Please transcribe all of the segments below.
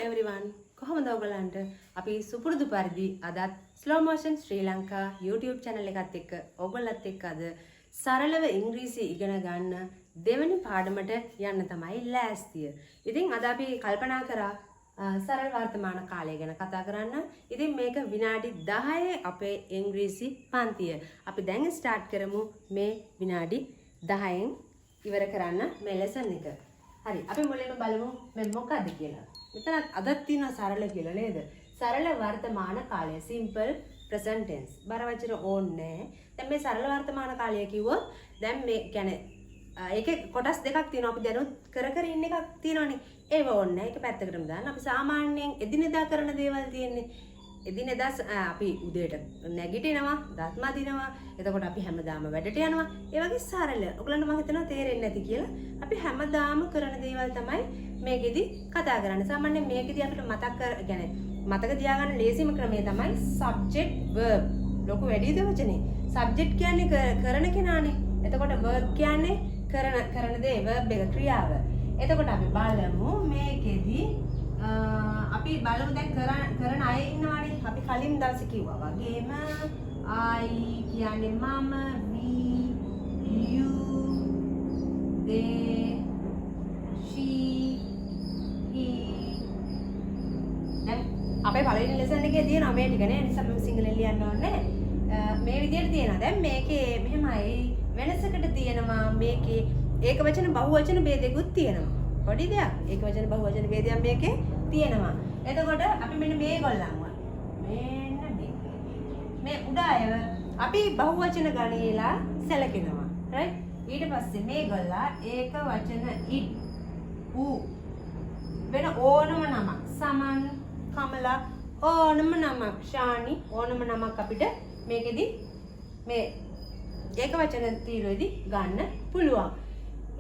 everyone. කොහොමද ඔයගලන්ට? අපි සුපුරුදු පරිදි අදත් slow motion Sri Lanka YouTube channel එකත් එක්ක ඔයගොල්ලත් එක්ක අද සරලව ඉංග්‍රීසි ඉගෙන ගන්න දෙවෙනි පාඩමට යන්න තමයි ලෑස්තිය. ඉතින් අද අපි කල්පනා කරා සරල වර්තමාන කාලය ගැන කතා කරන්න. ඉතින් මේක විනාඩි 10 අපේ ඉංග්‍රීසි පන්තිය. අපි දැන් ස්ටාර්ට් කරමු මේ විනාඩි 10න් ඉවර කරන්න මේ ලෙසන් එක. හරි අපි මුලින්ම බලමු මේ මොකක්ද කියලා. මෙතන අදත් තියෙන සරල කියලා නේද? සරල වර්තමාන කාලය simple present tense. බර වචන ඕනේ. දැන් මේ සරල වර්තමාන කාලය කිව්වොත් දැන් මේ කියන්නේ ඒකේ කොටස් දෙකක් තියෙනවා. අපි දැනුත් කර ඉන්න එකක් තියෙනවානේ. ඒව ඕනේ. ඒක පැත්තකටම දාන්න. අපි සාමාන්‍යයෙන් එදිනෙදා කරන දේවල් තියෙන්නේ. එදිනෙදා අපි උදේට නැගිටිනවා, දත් මදිනවා. එතකොට අපි හැමදාම වැඩට යනවා. ඒ වගේ සරල. ඔයගලන්ට මම හිතනවා තේරෙන්නේ නැති කියලා. අපි හැමදාම කරන දේවල් තමයි මේකෙදි කතා කරන්නේ. සාමාන්‍යයෙන් මේකෙදි අපිට මතක තියාගන්න ලේසිම ක්‍රමය තමයි subject verb. ලොකු වැඩිද වචනේ. subject කියන්නේ කරන කෙනානේ. එතකොට verb කියන්නේ කරන දේ verb එක ක්‍රියාව. එතකොට අපි බලමු මේකෙදි අපි බලමු දැන් කරන අය ඉන්නවානේ. අපි කලින් දවසේ කිව්වා වගේම I කියන්නේ මම, we, you, they, she, he. දැන් අපේ පළවෙනි ලෙසන් එකේ තියෙනවා මේ ටික නේ. නිසා මම සිංහලෙන් ලියන්න ඕනේ. මේ විදිහට තියෙනවා. දැන් මේකේ මෙහෙමයි වෙනසකට තියෙනවා මේකේ ඒක වචන බහුවචන ભેදෙකුත් තියෙනවා. පොඩි දෙයක්. ඒක වචන බහුවචන ભેදයක් මේකේ තියෙනවා. එතකොට අපි මෙන්න මේගොල්ලන්ව මෙන්න මේ උඩ අයව අපි බහුවචන ගණේලා සැලකෙනවා. right? ඊට පස්සේ මේගොල්ලා ඒක වචන it ඌ වෙන ඕනම නමක් සමන් කමලා ඕනම නමක් ශානි ඕනම නමක් අපිට මේකෙදි මේ ඒක වචන තීරුවේදී ගන්න පුළුවන්.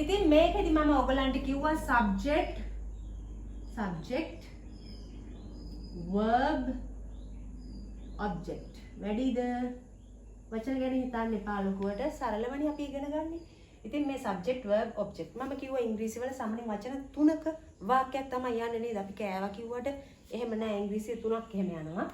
ඉතින් මේකෙදි මම ඔයගලන්ට කිව්වා subject verb object. වැඩිද? වචන ගැන හිතන්න එපා ලොකුවට. සරලවනේ අපි ඉගෙන ගන්න. ඉතින් මේ subject verb object මම කිව්වා ඉංග්‍රීසි වල සාමාන්‍ය වචන 3ක වාක්‍යයක් තමයි යන්නේ නේද? අපි කෑවා කිව්වට එහෙම නෑ. ඉංග්‍රීසි 3ක් එහෙම යනවා.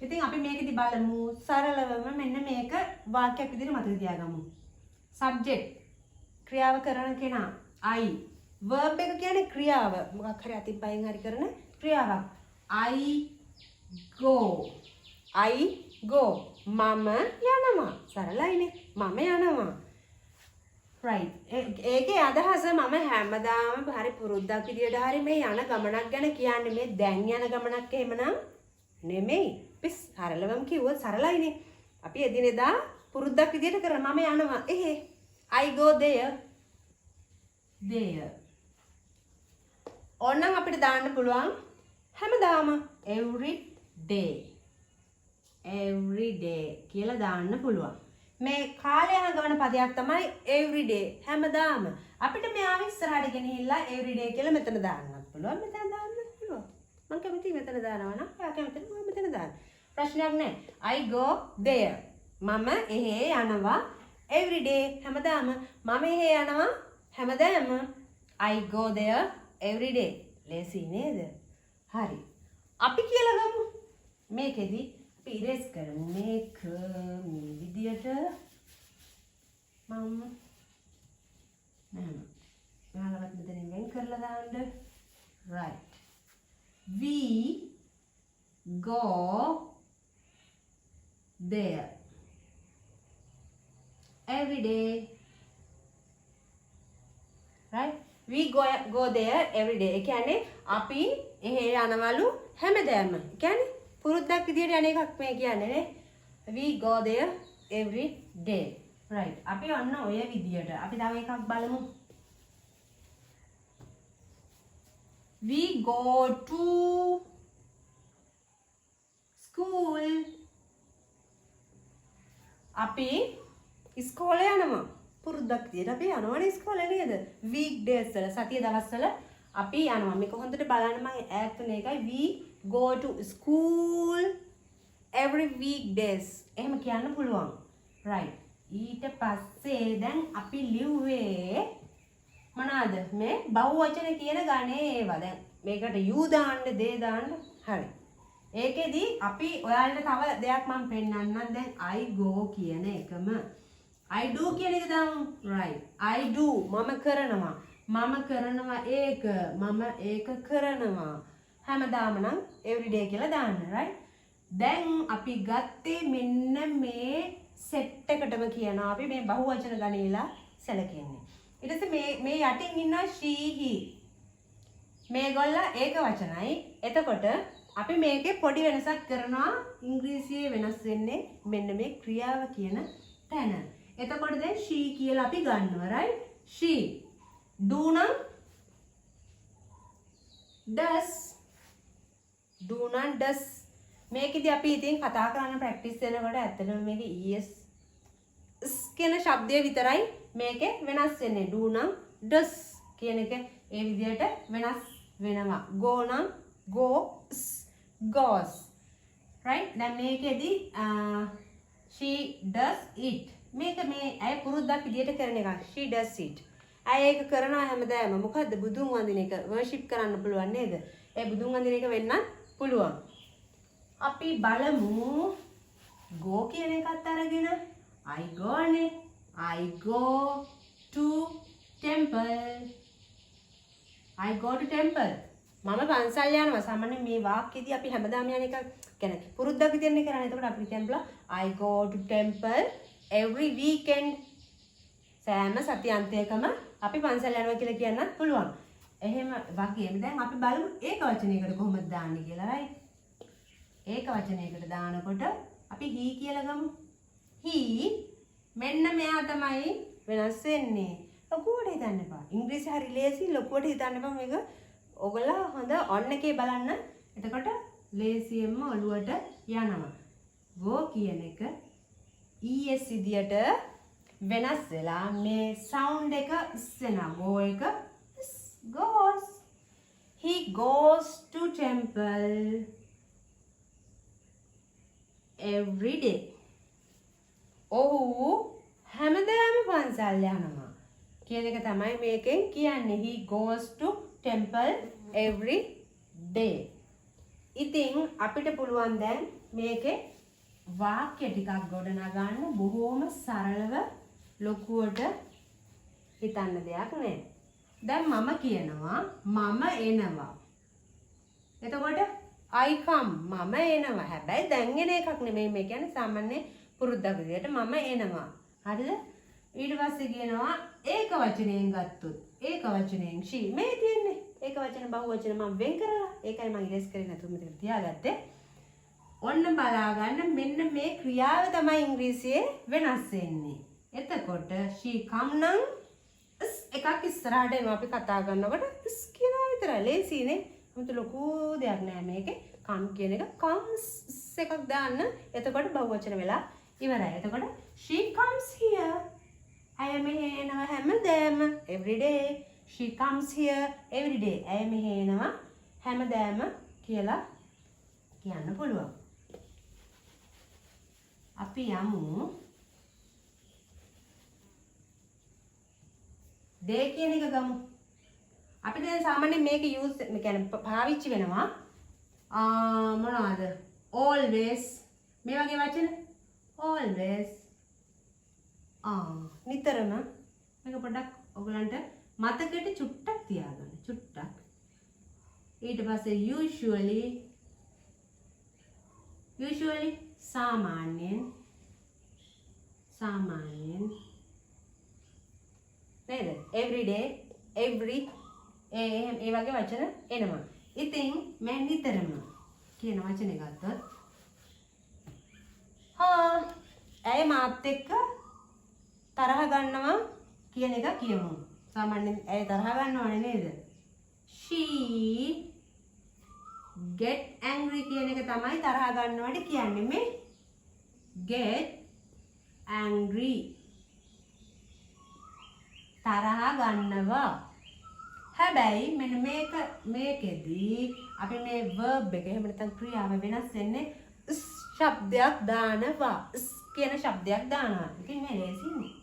ඉතින් අපි මේකෙදි බලමු සරලවම මෙන්න මේක වාක්‍යයක් විදිහට මතක තියාගමු. subject ක්‍රියාව කරන කෙනා I. verb එක කියන්නේ ක්‍රියාව. මොකක් හරි අතිපයින් හරි කරන ක්‍රියාවක්. I go. මම යනවා. සරලයිනේ. මම යනවා. right. ඒකේ අදහස මම හැමදාම හරි පුරුද්දක් විදියට හරි මේ යන ගමනක් ගැන කියන්නේ මේ දැන් යන ගමනක් එහෙමනම් නෙමෙයි. අපි සරලවම කිව්වොත් සරලයිනේ. අපි එදිනෙදා පුරුද්දක් විදියට කරන මම යනවා. I go there. ඕනනම් අපිට දාන්න පුළුවන් හැමදාම every day කියලා දාන්න පුළුවන්. මේ කාලය හංගවන පදයක් තමයි every day හැමදාම. අපිට මෙයාව ඉස්සරහට ගෙනහිල්ලා every day කියලා මෙතන දාන්නත් පුළුවන්. මෙතන දාන්නත් පුළුවන්. මම කැමති මෙතන දානවා නම් ඔයා කැමති නම් මෙතන දාන්න. ප්‍රශ්නයක් නැහැ. I go there. මම එහෙ යනවා every day හැමදාම. මම එහෙ යනවා හැමදාම. I go there every day. ලේසි නේද? හරි. අපි කියලා ගමු. මේකෙදි අපි ඉරේස් කරමු. මේක මේ විදියට මම ඔයාලවත් මෙතනින් වෙන් කරලා දාන්න. right. We go there every day. right? we go there every day. ඒ කියන්නේ අපි එහෙ යනවලු හැමදාම. ඒ කියන්නේ පුරුද්දක් විදියට යන එකක් මේ කියන්නේ නේ. we go there every day. right. අපි ඔන්න ඔය විදියට. අපි තව එකක් බලමු. we go to school. අපි ඉස්කෝලේ යනවා. පුරුද්දක් විදියට අපි යනවනේ ඉස්කෝලේ නේද? weekdays වල සතිය දවස්වල අපි යනවා. මේක හොඳට බලන්න මම ඈත් වෙන එකයි we go to school every weekdays. එහෙම කියන්න පුළුවන්. right. ඊට පස්සේ දැන් අපි ලිව්වේ මොනවාද? මේ බහුවචන කියන ගණේ ඒවා. දැන් මේකට you දාන්න they දාන්න හරි. ඒකෙදි අපි ඔයාලට තව දෙයක් මම පෙන්නන්නම්. දැන් I go කියන එකම I do කියන එක දාමු. right. I do මම කරනවා. මම කරනවා ඒක. මම ඒක කරනවා. හැමදාම නම් everyday කියලා දාන්න. right. දැන් අපි ගත්තේ මෙන්න මේ සෙට් එකටම කියනවා අපි මේ බහුවචන ගණේලා සැලකෙන්නේ. ඊට පස්සේ මේ යටින් ඉන්නවා she he. මේගොල්ලා ඒක වචනයි. එතකොට අපි මේකේ පොඩි වෙනසක් කරනවා. ඉංග්‍රීසියේ වෙනස් වෙන්නේ මෙන්න මේ ක්‍රියාව කියන තැන. එතකොට දැන් she කියලා අපි ගන්නවා right. she do නම් does. do නම් does. මේකෙදි අපි ඉතින් කතා කරන්න ප්‍රැක්ටිස් වෙනකොට ඇත්තටම මේකේ es කියන શબ્දය විතරයි මේකේ වෙනස් වෙන්නේ. do නම් does කියන එක ඒ විදිහට වෙනස් වෙනවා. go නම් goes goes right. දැන් මේකෙදි she does it. මේක මේ අය පුරුද්දක් විදිහට කරන එකක්. she does it. අය ඒක කරනවා හැමදාම. මොකද්ද? බුදුන් වඳින එක. worship කරන්න පුළුවන් නේද? ඒ බුදුන් වඳින එක වෙන්න පුළුවන්. අපි බලමු go කියන එකත් අරගෙන I go නේ. I go to temple. I go to temple. මම පන්සල් යනවා. සාමාන්‍යයෙන් මේ වාක්‍යෙදී අපි හැමදාම යන එක කියන්නේ පුරුද්දක් විදිහට කරන්නේ. එතකොට අපි කියනවා I go to temple every weekend. සෑම සතියන්තයකම අපි පන්සල් යනවා කියලා කියන්නත් පුළුවන්. එහෙම වගේම දැන් අපි බලමු ඒක වචනයකට කොහොමද දාන්නේ කියලා right. ඒක වචනයකට දානකොට අපි he කියලා ගමු. he මෙන්න මෙයා තමයි වෙනස් වෙන්නේ. ලොකුවට හිතන්න එපා. ඉංග්‍රීසි හරි ලේසි. ලොකුවට හිතන්න එපා. මේක ඔයගොල්ලෝ හොඳ ඔන් එකේ බලන්න. එතකොට ලේසියෙන්ම ඔළුවට යනවා. go කියන එක es විදියට වෙනස් වෙලා මේ sound එක ඉස්සෙනා go එක goes. he goes to temple every day. ඔහු හැමදාම පන්සල් යනවා කියන එක තමයි මේකෙන් කියන්නේ. he goes to temple every day. ඉතින් අපිට පුළුවන් දැන් මේකේ වාක්‍ය ටිකක් ගොඩනගන්න බොහොම සරලව ලොකුවට හිතන්න දෙයක් නෑ. දැන් මම කියනවා මම එනවා. එතකොට I come මම එනවා. හැබැයි දැන් එන එකක් නෙමෙයි මේ කියන්නේ සාමාන්‍ය පුරුද්දක් විදියට මම එනවා. හරිද? ඊට පස්සේ කියනවා ඒක වචනයෙන් ගත්තොත් ඒක වචනයෙන් she මේ තියෙන්නේ. ඒක වචන බහුවචන මම වෙන් කරලා. ඒකයි මම ඉරේස් කරේ නැතුව මෙතන තියාගත්තේ. ඔන්න බලා ගන්න මෙන්න මේ ක්‍රියාව තමයි ඉංග්‍රීසියේ වෙනස් වෙන්නේ. එතකොට she come නම් එකක් ඉස්සරහට එනවා අපි කතා කරනකොට කියනවා විතරයි. ලේසිනේ. මුතු ලොකු දෙයක් නෑ මේකේ. come කියන එක comes එකක් දාන්න. එතකොට බහුවචන වෙලා ඉවරයි. එතකොට she comes here. ඇය මෙහෙ එනවා හැමදාම every day. she comes here every day. ඇය මෙහෙ එනවා හැමදාම කියලා කියන්න පුළුවන්. අපි යමු they කියන එක ගමු. අපි දැන් සාමාන්‍යයෙන් මේක use කියන්නේ පාවිච්චි වෙනවා මොනවද? always මේ වගේ වචන always නිතරම මේක පොඩ්ඩක් ඔයගලන්ට මතකෙට චුට්ටක් තියාගන්න. චුට්ටක්. ඊට පස්සේ usually සාමාන්‍යයෙන් නේද? every day every ඒ වගේ වචන එනවා. ඉතින් මම නිතරම කියන වචනේ ගත්තොත් ඇය මාත් එක්ක තරහ ගන්නවා කියන එක කියමු. සාමාන්‍යයෙන් ඇය තරහ ගන්නවනේ නේද? she get angry කියන එක තමයි තරහ ගන්නවට කියන්නේ. මේ get angry තරහ ගන්නවා. හැබැයි මෙන්න මේකෙදී අපි මේ verb එක එහෙම නැත්නම් ක්‍රියාව වෙනස් වෙන්නේ ශබ්දයක් දානවා. කියන ශබ්දයක් දානවා. ඉතින් මේ ලේසියිනේ.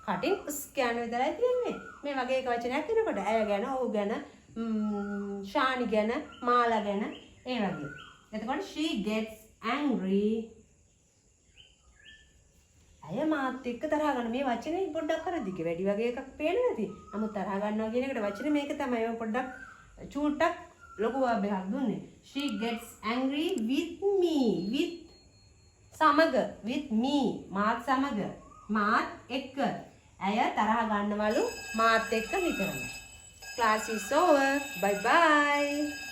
කටින් කියන විතරයි තියෙන්නේ. මේ වගේ එක වචනයක් එනකොට ඇය ගැන ඔහු ගැන ශානි ගැන, මාලා ගැන ඒ වගේ. එතකොට she gets angry. අය මාත් එක්ක තරහ ගන්න මේ වචනේ පොඩ්ඩක් අර දිග වැඩි වගේ එකක් පේන්නේ නැති. නමුත් තරහ ගන්නවා කියන එකට වචනේ මේක තමයි. මම පොඩ්ඩක් චූට්ටක් ලොකු වබ්බයක් දුන්නේ. She gets angry with me. with සමග with me මාත් සමග මාත් එක්ක. ඇය තරහ ගන්නවලු මාත් එක්ක විතරයි. Class is over. Bye bye.